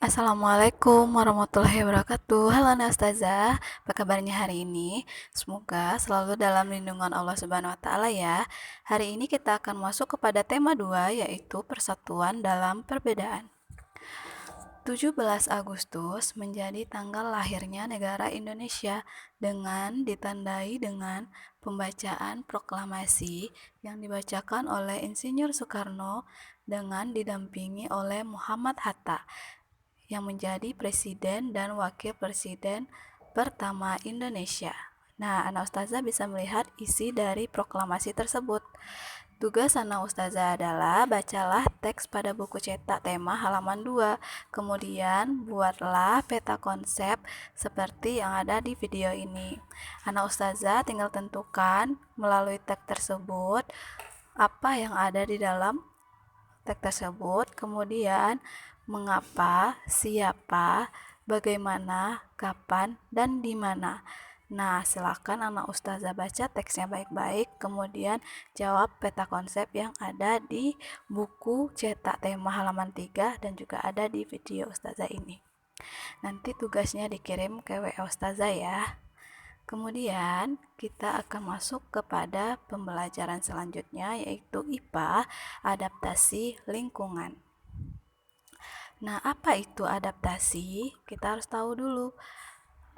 Assalamualaikum warahmatullahi wabarakatuh. Halo Ustazah, apa kabarnya hari ini? Semoga selalu dalam lindungan Allah Subhanahu wa taala ya. Hari ini kita akan masuk kepada tema 2 yaitu persatuan dalam perbedaan. 17 Agustus menjadi tanggal lahirnya negara Indonesia dengan ditandai dengan pembacaan proklamasi yang dibacakan oleh Insinyur Soekarno dengan didampingi oleh Muhammad Hatta yang menjadi presiden dan wakil presiden pertama Indonesia. Nah, anak ustazah bisa melihat isi dari proklamasi tersebut. Tugas anak ustazah adalah bacalah teks pada buku cetak tema halaman 2. Kemudian buatlah peta konsep seperti yang ada di video ini. Anak ustazah tinggal tentukan melalui teks tersebut apa yang ada di dalam teks tersebut, kemudian mengapa, siapa, bagaimana, kapan, dan di mana. Nah, silakan anak ustazah baca teksnya baik-baik, kemudian jawab peta konsep yang ada di buku cetak tema halaman 3 dan juga ada di video ustazah ini. Nanti tugasnya dikirim ke WA ustazah ya. Kemudian kita akan masuk kepada pembelajaran selanjutnya yaitu IPA, adaptasi lingkungan. Nah, apa itu adaptasi? Kita harus tahu dulu.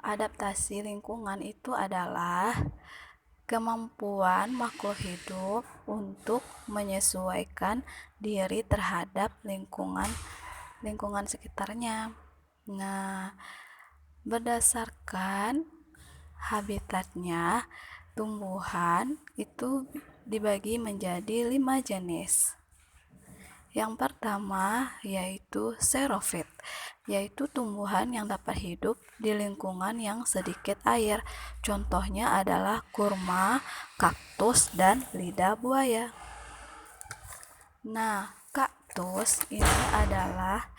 Adaptasi lingkungan itu adalah kemampuan makhluk hidup untuk menyesuaikan diri terhadap lingkungan sekitarnya. Nah, berdasarkan habitatnya, tumbuhan itu dibagi menjadi 5 jenis. Yang pertama yaitu xerofit, yaitu tumbuhan yang dapat hidup di lingkungan yang sedikit air. Contohnya adalah kurma, kaktus, dan lidah buaya. Nah, kaktus ini adalah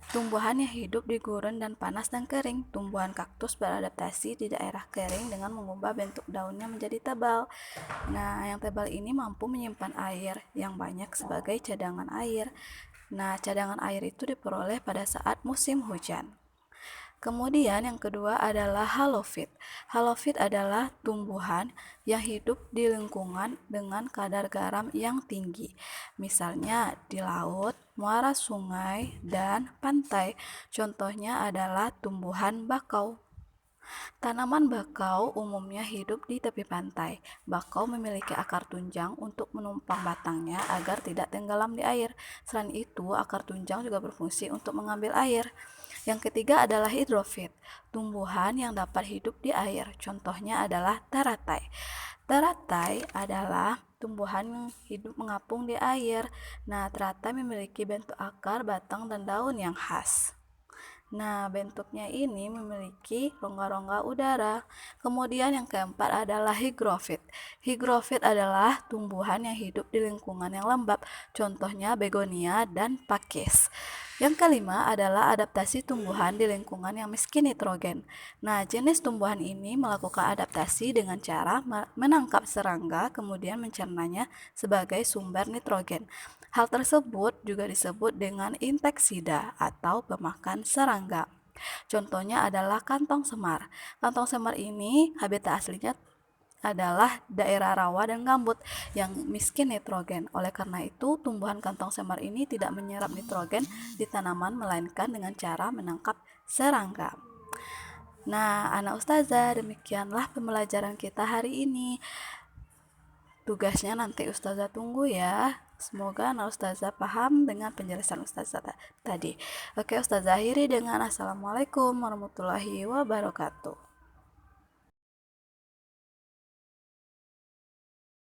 tumbuhan yang hidup di gurun dan panas dan kering. Tumbuhan kaktus beradaptasi di daerah kering dengan mengubah bentuk daunnya menjadi tebal. Nah, yang tebal ini mampu menyimpan air yang banyak sebagai cadangan air. Nah, cadangan air itu diperoleh pada saat musim hujan. Kemudian yang kedua adalah halofit. Halofit adalah tumbuhan yang hidup di lingkungan dengan kadar garam yang tinggi. Misalnya di laut, muara sungai, dan pantai. Contohnya adalah tumbuhan bakau. Tanaman bakau umumnya hidup di tepi pantai. Bakau memiliki akar tunjang untuk menumpang batangnya agar tidak tenggelam di air. Selain itu, akar tunjang juga berfungsi untuk mengambil air. Yang ketiga adalah hidrofit, tumbuhan yang dapat hidup di air. Contohnya adalah teratai. Teratai adalah tumbuhan yang hidup mengapung di air. Nah, teratai memiliki bentuk akar, batang, dan daun yang khas. Nah, bentuknya ini memiliki rongga-rongga udara. Kemudian yang keempat adalah hygrofit. Hygrofit adalah tumbuhan yang hidup di lingkungan yang lembab. Contohnya begonia dan pakis. Yang kelima adalah adaptasi tumbuhan di lingkungan yang miskin nitrogen. Nah, jenis tumbuhan ini melakukan adaptasi dengan cara menangkap serangga kemudian mencernanya sebagai sumber nitrogen. Hal tersebut juga disebut dengan inseksida atau pemakan serangga. Contohnya adalah kantong semar. Kantong semar ini habitat aslinya adalah daerah rawa dan gambut yang miskin nitrogen. Oleh karena itu, tumbuhan kantong semar ini tidak menyerap nitrogen di tanaman melainkan dengan cara menangkap serangga. Nah, anak ustazah, demikianlah pembelajaran kita hari ini. Tugasnya nanti ustazah tunggu ya. Semoga anak ustazah paham dengan penjelasan ustazah tadi. Oke, ustazah akhiri dengan Assalamualaikum warahmatullahi wabarakatuh.